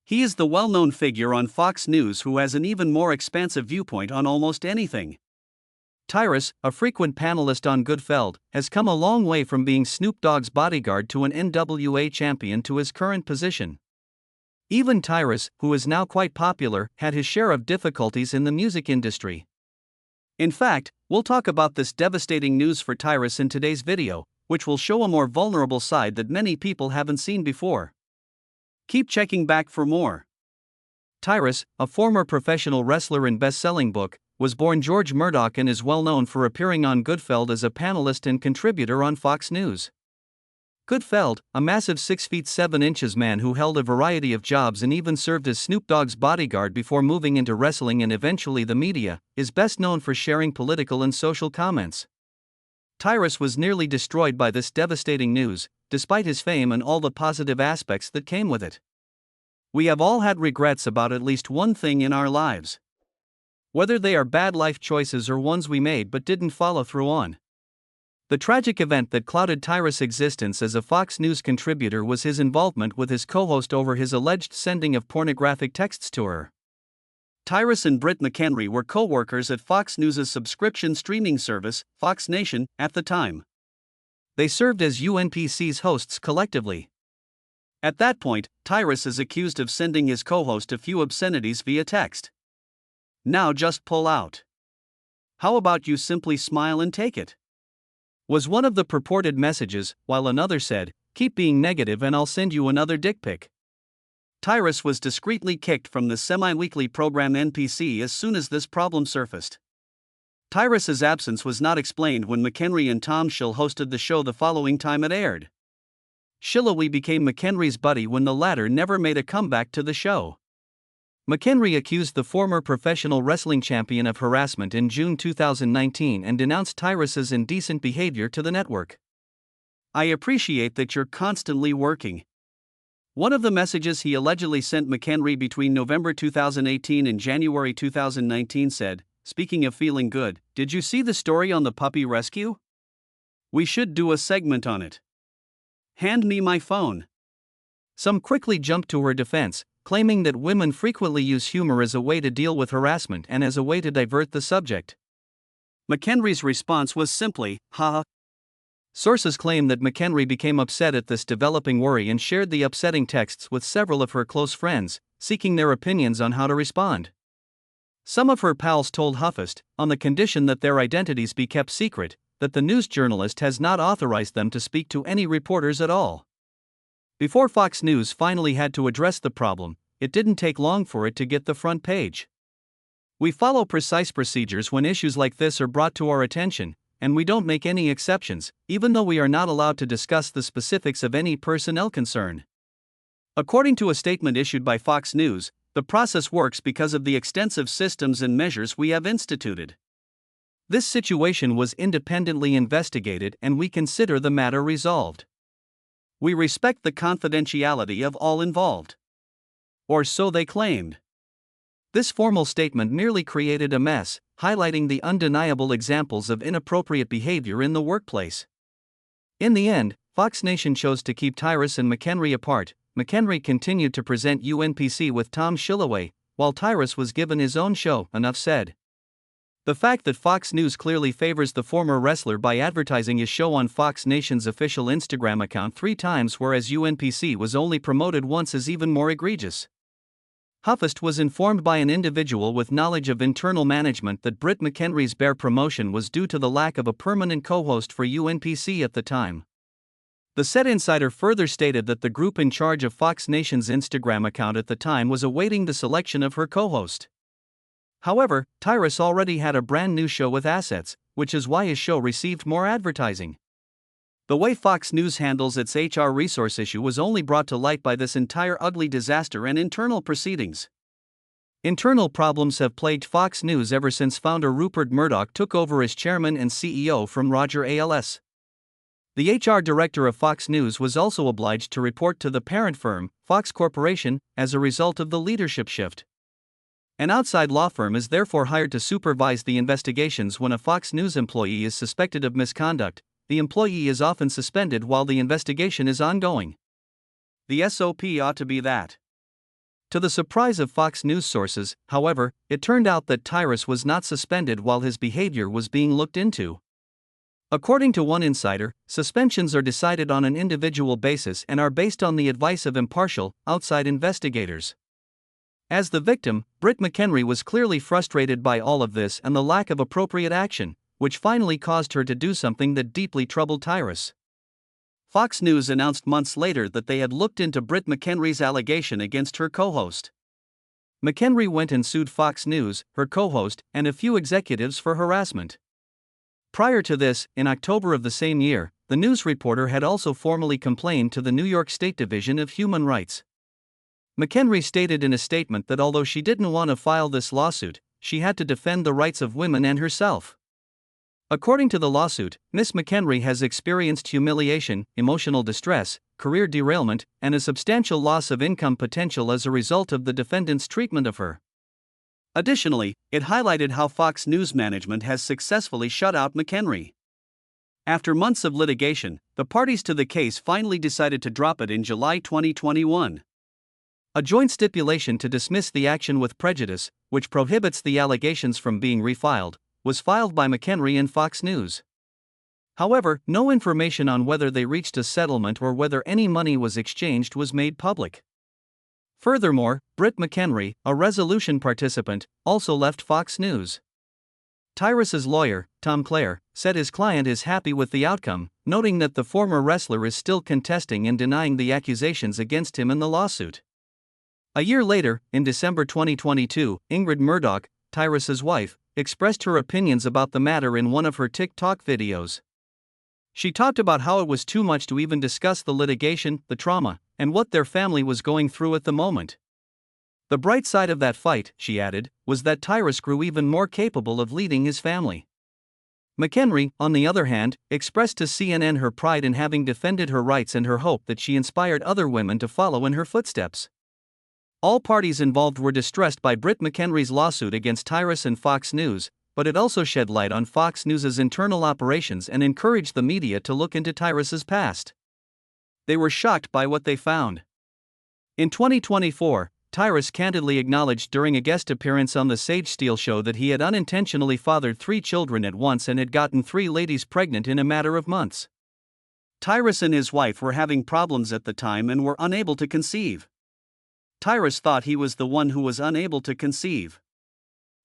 He is the well-known figure on Fox News who has an even more expansive viewpoint on almost anything. Tyrus, a frequent panelist on Gutfeld, has come a long way from being Snoop Dogg's bodyguard to an NWA champion to his current position. Even Tyrus, who is now quite popular, had his share of difficulties in the music industry. In fact, we'll talk about this devastating news for Tyrus in today's video, which will show a more vulnerable side that many people haven't seen before. Keep checking back for more. Tyrus, a former professional wrestler and best-selling book, was born George Murdoch and is well known for appearing on Gutfeld as a panelist and contributor on Fox News. Gutfeld, a massive 6 feet 7 inches man who held a variety of jobs and even served as Snoop Dogg's bodyguard before moving into wrestling and eventually the media, is best known for sharing political and social comments. Tyrus was nearly destroyed by this devastating news, despite his fame and all the positive aspects that came with it. We have all had regrets about at least one thing in our lives. Whether they are bad life choices or ones we made but didn't follow through on. The tragic event that clouded Tyrus' existence as a Fox News contributor was his involvement with his co-host over his alleged sending of pornographic texts to her. Tyrus and Britt McHenry were co-workers at Fox News' subscription streaming service, Fox Nation, at the time. They served as UNPC's hosts collectively. At that point, Tyrus is accused of sending his co-host a few obscenities via text. Now just pull out. How about you simply smile and take it? Was one of the purported messages, while another said, "Keep being negative and I'll send you another dick pic." Tyrus was discreetly kicked from the semi-weekly program NPC as soon as this problem surfaced. Tyrus's absence was not explained when McHenry and Tom Schill hosted the show the following time it aired. Schillawe became McHenry's buddy when the latter never made a comeback to the show. McHenry accused the former professional wrestling champion of harassment in June 2019 and denounced Tyrus's indecent behavior to the network. "I appreciate that you're constantly working." One of the messages he allegedly sent McHenry between November 2018 and January 2019 said, "Speaking of feeling good, did you see the story on the puppy rescue? We should do a segment on it. Hand me my phone." Some quickly jumped to her defense, claiming that women frequently use humor as a way to deal with harassment and as a way to divert the subject. McHenry's response was simply, "Haha." Sources claim that McHenry became upset at this developing worry and shared the upsetting texts with several of her close friends, seeking their opinions on how to respond. Some of her pals told Huffist, on the condition that their identities be kept secret, that the news journalist has not authorized them to speak to any reporters at all. Before Fox News finally had to address the problem, it didn't take long for it to get the front page. We follow precise procedures when issues like this are brought to our attention, and we don't make any exceptions, even though we are not allowed to discuss the specifics of any personnel concern. According to a statement issued by Fox News, the process works because of the extensive systems and measures we have instituted. This situation was independently investigated and we consider the matter resolved. We respect the confidentiality of all involved. Or so they claimed. This formal statement merely created a mess, highlighting the undeniable examples of inappropriate behavior in the workplace. In the end, Fox Nation chose to keep Tyrus and McHenry apart. McHenry continued to present UNPC with Tom Schillawe, while Tyrus was given his own show. Enough said. The fact that Fox News clearly favors the former wrestler by advertising his show on Fox Nation's official Instagram account 3 times whereas UNPC was only promoted once is even more egregious. Huffist was informed by an individual with knowledge of internal management that Britt McHenry's bare promotion was due to the lack of a permanent co-host for UNPC at the time. The said insider further stated that the group in charge of Fox Nation's Instagram account at the time was awaiting the selection of her co-host. However, Tyrus already had a brand new show with assets, which is why his show received more advertising. The way Fox News handles its HR resource issue was only brought to light by this entire ugly disaster and internal proceedings. Internal problems have plagued Fox News ever since founder Rupert Murdoch took over as chairman and CEO from Roger Ailes. The HR director of Fox News was also obliged to report to the parent firm, Fox Corporation, as a result of the leadership shift. An outside law firm is therefore hired to supervise the investigations when a Fox News employee is suspected of misconduct. The employee is often suspended while the investigation is ongoing. The SOP ought to be that. To the surprise of Fox News sources, however, it turned out that Tyrus was not suspended while his behavior was being looked into. According to one insider, suspensions are decided on an individual basis and are based on the advice of impartial, outside investigators. As the victim, Britt McHenry was clearly frustrated by all of this and the lack of appropriate action, which finally caused her to do something that deeply troubled Tyrus. Fox News announced months later that they had looked into Britt McHenry's allegation against her co-host. McHenry went and sued Fox News, her co-host, and a few executives for harassment. Prior to this, in October of the same year, the news reporter had also formally complained to the New York State Division of Human Rights. McHenry stated in a statement that although she didn't want to file this lawsuit, she had to defend the rights of women and herself. According to the lawsuit, Ms. McHenry has experienced humiliation, emotional distress, career derailment, and a substantial loss of income potential as a result of the defendant's treatment of her. Additionally, it highlighted how Fox News management has successfully shut out McHenry. After months of litigation, the parties to the case finally decided to drop it in July 2021. A joint stipulation to dismiss the action with prejudice, which prohibits the allegations from being refiled, was filed by McHenry and Fox News. However, no information on whether they reached a settlement or whether any money was exchanged was made public. Furthermore, Britt McHenry, a resolution participant, also left Fox News. Tyrus's lawyer, Tom Clare, said his client is happy with the outcome, noting that the former wrestler is still contesting and denying the accusations against him in the lawsuit. A year later, in December 2022, Ingrid Murdoch, Tyrus's wife, expressed her opinions about the matter in one of her TikTok videos. She talked about how it was too much to even discuss the litigation, the trauma, and what their family was going through at the moment. The bright side of that fight, she added, was that Tyrus grew even more capable of leading his family. McHenry, on the other hand, expressed to CNN her pride in having defended her rights and her hope that she inspired other women to follow in her footsteps. All parties involved were distressed by Britt McHenry's lawsuit against Tyrus and Fox News, but it also shed light on Fox News's internal operations and encouraged the media to look into Tyrus's past. They were shocked by what they found. In 2024, Tyrus candidly acknowledged during a guest appearance on the Sage Steele show that he had unintentionally fathered 3 children at once and had gotten 3 ladies pregnant in a matter of months. Tyrus and his wife were having problems at the time and were unable to conceive. Tyrus thought he was the one who was unable to conceive.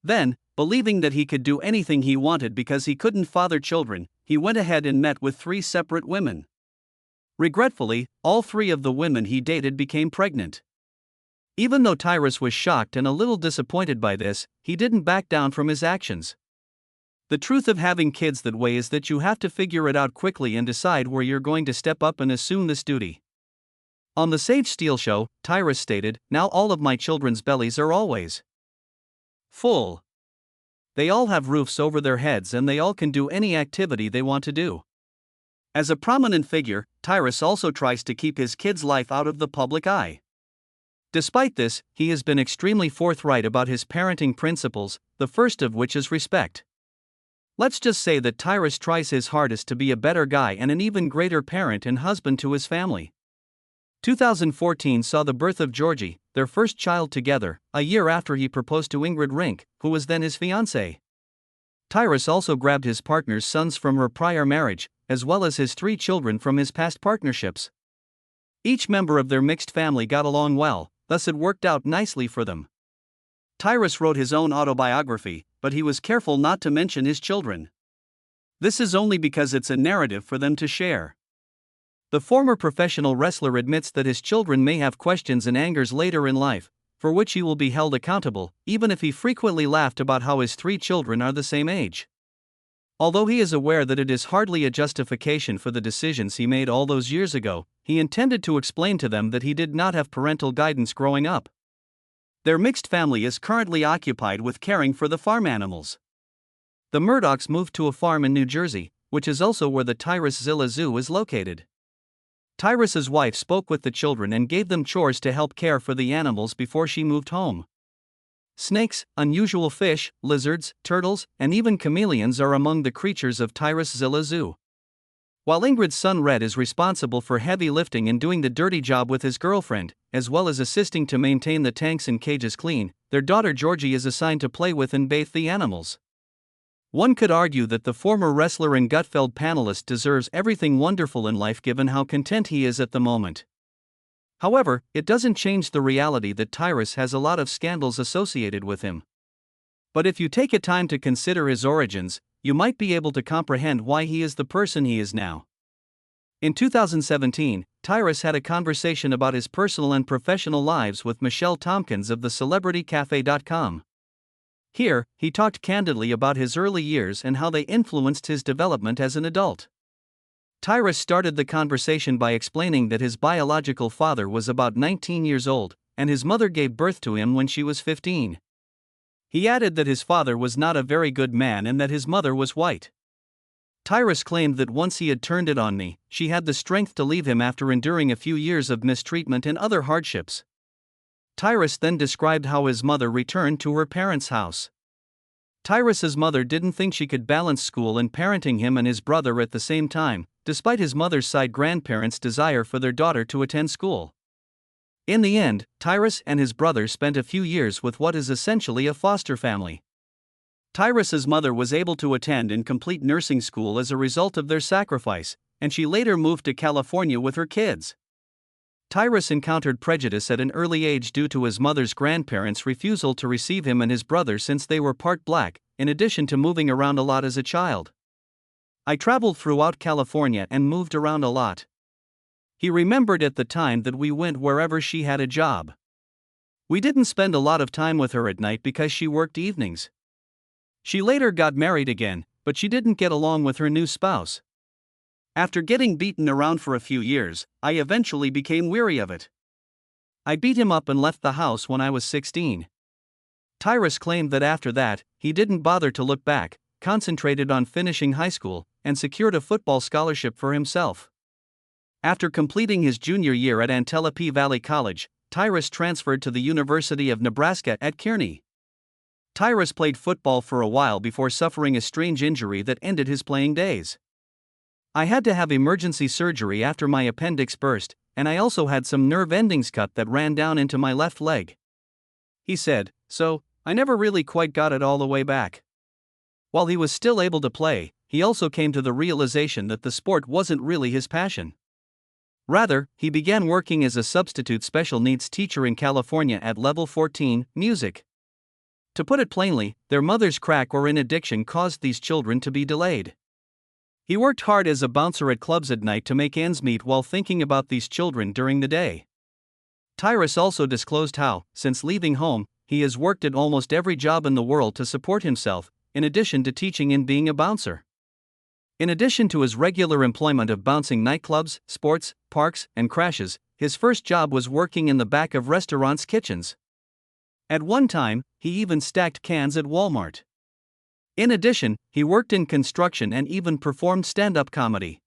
Then, believing that he could do anything he wanted because he couldn't father children, he went ahead and met with 3 separate women. Regretfully, all 3 of the women he dated became pregnant. Even though Tyrus was shocked and a little disappointed by this, he didn't back down from his actions. The truth of having kids that way is that you have to figure it out quickly and decide where you're going to step up and assume this duty. On the Sage Steele show, Tyrus stated, "Now all of my children's bellies are always full. They all have roofs over their heads and they all can do any activity they want to do." As a prominent figure, Tyrus also tries to keep his kids' life out of the public eye. Despite this, he has been extremely forthright about his parenting principles, the first of which is respect. Let's just say that Tyrus tries his hardest to be a better guy and an even greater parent and husband to his family. 2014 saw the birth of Georgie, their first child together, a year after he proposed to Ingrid Rink, who was then his fiancée. Tyrus also grabbed his partner's sons from her prior marriage, as well as his 3 children from his past partnerships. Each member of their mixed family got along well, thus it worked out nicely for them. Tyrus wrote his own autobiography, but he was careful not to mention his children. This is only because it's a narrative for them to share. The former professional wrestler admits that his children may have questions and angers later in life, for which he will be held accountable, even if he frequently laughed about how his 3 children are the same age. Although he is aware that it is hardly a justification for the decisions he made all those years ago, he intended to explain to them that he did not have parental guidance growing up. Their mixed family is currently occupied with caring for the farm animals. The Murdochs moved to a farm in New Jersey, which is also where the Tyrus Zilla Zoo is located. Tyrus's wife spoke with the children and gave them chores to help care for the animals before she moved home. Snakes, unusual fish, lizards, turtles, and even chameleons are among the creatures of Tyrus Zilla Zoo. While Ingrid's son Red is responsible for heavy lifting and doing the dirty job with his girlfriend, as well as assisting to maintain the tanks and cages clean, their daughter Georgie is assigned to play with and bathe the animals. One could argue that the former wrestler and Gutfeld panelist deserves everything wonderful in life given how content he is at the moment. However, it doesn't change the reality that Tyrus has a lot of scandals associated with him. But if you take a time to consider his origins, you might be able to comprehend why he is the person he is now. In 2017, Tyrus had a conversation about his personal and professional lives with Michelle Tompkins of thecelebritycafe.com. Here, he talked candidly about his early years and how they influenced his development as an adult. Tyrus started the conversation by explaining that his biological father was about 19 years old, and his mother gave birth to him when she was 15. He added that his father was not a very good man and that his mother was white. Tyrus claimed that once he had turned it on me, she had the strength to leave him after enduring a few years of mistreatment and other hardships. Tyrus then described how his mother returned to her parents' house. Tyrus's mother didn't think she could balance school and parenting him and his brother at the same time, despite his mother's side grandparents' desire for their daughter to attend school. In the end, Tyrus and his brother spent a few years with what is essentially a foster family. Tyrus's mother was able to attend and complete nursing school as a result of their sacrifice, and she later moved to California with her kids. Tyrus encountered prejudice at an early age due to his mother's grandparents' refusal to receive him and his brother since they were part black, in addition to moving around a lot as a child. I traveled throughout California and moved around a lot. He remembered at the time that we went wherever she had a job. We didn't spend a lot of time with her at night because she worked evenings. She later got married again, but she didn't get along with her new spouse. After getting beaten around for a few years, I eventually became weary of it. I beat him up and left the house when I was 16. Tyrus claimed that after that, he didn't bother to look back, concentrated on finishing high school, and secured a football scholarship for himself. After completing his junior year at Antelope Valley College, Tyrus transferred to the University of Nebraska at Kearney. Tyrus played football for a while before suffering a strange injury that ended his playing days. I had to have emergency surgery after my appendix burst, and I also had some nerve endings cut that ran down into my left leg. He said, so, I never really quite got it all the way back. While he was still able to play, he also came to the realization that the sport wasn't really his passion. Rather, he began working as a substitute special needs teacher in California at Level 14, Music. To put it plainly, their mother's crack or addiction caused these children to be delayed. He worked hard as a bouncer at clubs at night to make ends meet while thinking about these children during the day. Tyrus also disclosed how, since leaving home, he has worked at almost every job in the world to support himself, in addition to teaching and being a bouncer. In addition to his regular employment of bouncing nightclubs, sports, parks, and crashes, his first job was working in the back of restaurants' kitchens. At one time, he even stacked cans at Walmart. In addition, he worked in construction and even performed stand-up comedy.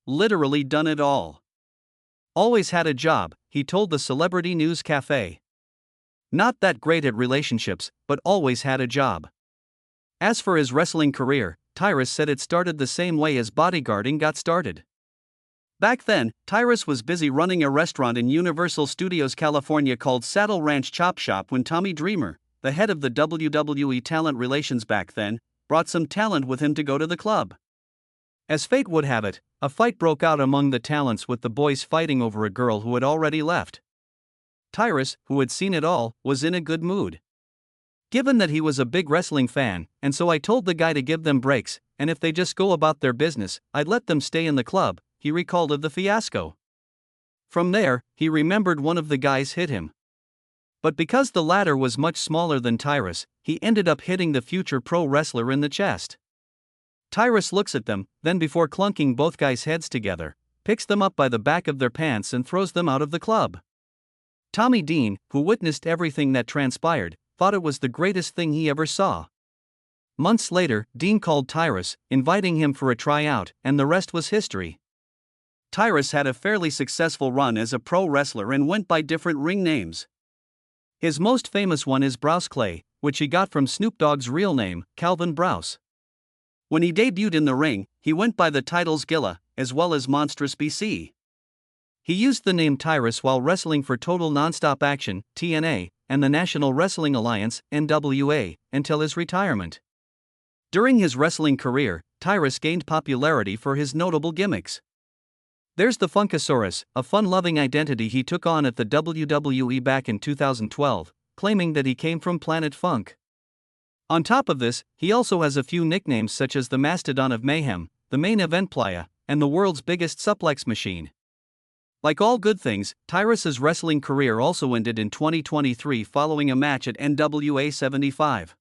Literally done it all. Always had a job, he told the Celebrity News Cafe. Not that great at relationships, but always had a job. As for his wrestling career, Tyrus said it started the same way as bodyguarding got started. Back then, Tyrus was busy running a restaurant in Universal Studios California called Saddle Ranch Chop Shop when Tommy Dreamer, the head of the WWE talent relations back then, brought some talent with him to go to the club. As fate would have it, a fight broke out among the talents with the boys fighting over a girl who had already left. Tyrus, who had seen it all, was in a good mood. Given that he was a big wrestling fan, and so I told the guy to give them breaks, and if they just go about their business, I'd let them stay in the club, he recalled of the fiasco. From there, he remembered one of the guys hit him. But because the latter was much smaller than Tyrus, he ended up hitting the future pro wrestler in the chest. Tyrus looks at them, then before clunking both guys' heads together, picks them up by the back of their pants and throws them out of the club. Tommy Dean, who witnessed everything that transpired, thought it was the greatest thing he ever saw. Months later, Dean called Tyrus, inviting him for a tryout, and the rest was history. Tyrus had a fairly successful run as a pro wrestler and went by different ring names. His most famous one is Browse Clay, which he got from Snoop Dogg's real name, Calvin Browse. When he debuted in the ring, he went by the titles Gilla, as well as Monstrous BC. He used the name Tyrus while wrestling for Total Nonstop Action, TNA, and the National Wrestling Alliance, NWA, until his retirement. During his wrestling career, Tyrus gained popularity for his notable gimmicks. There's the Funkasaurus, a fun-loving identity he took on at the WWE back in 2012, claiming that he came from Planet Funk. On top of this, he also has a few nicknames such as the Mastodon of Mayhem, the Main Event Playa, and the World's Biggest Suplex Machine. Like all good things, Tyrus's wrestling career also ended in 2023 following a match at NWA 75.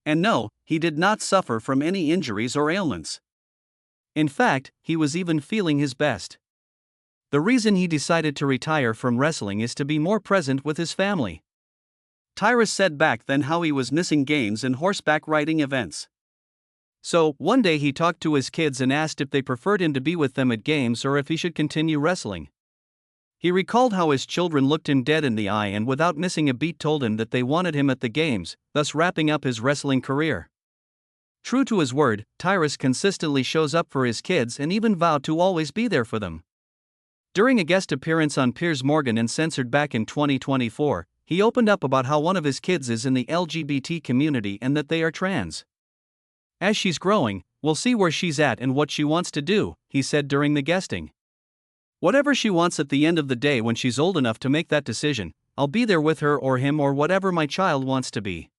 And no, he did not suffer from any injuries or ailments. In fact, he was even feeling his best. The reason he decided to retire from wrestling is to be more present with his family. Tyrus said back then how he was missing games and horseback riding events. So, one day he talked to his kids and asked if they preferred him to be with them at games or if he should continue wrestling. He recalled how his children looked him dead in the eye and without missing a beat told him that they wanted him at the games, thus wrapping up his wrestling career. True to his word, Tyrus consistently shows up for his kids and even vowed to always be there for them. During a guest appearance on Piers Morgan and Censored back in 2024, he opened up about how one of his kids is in the LGBT community and that they are trans. As she's growing, we'll see where she's at and what she wants to do, he said during the guesting. Whatever she wants at the end of the day when she's old enough to make that decision, I'll be there with her or him or whatever my child wants to be.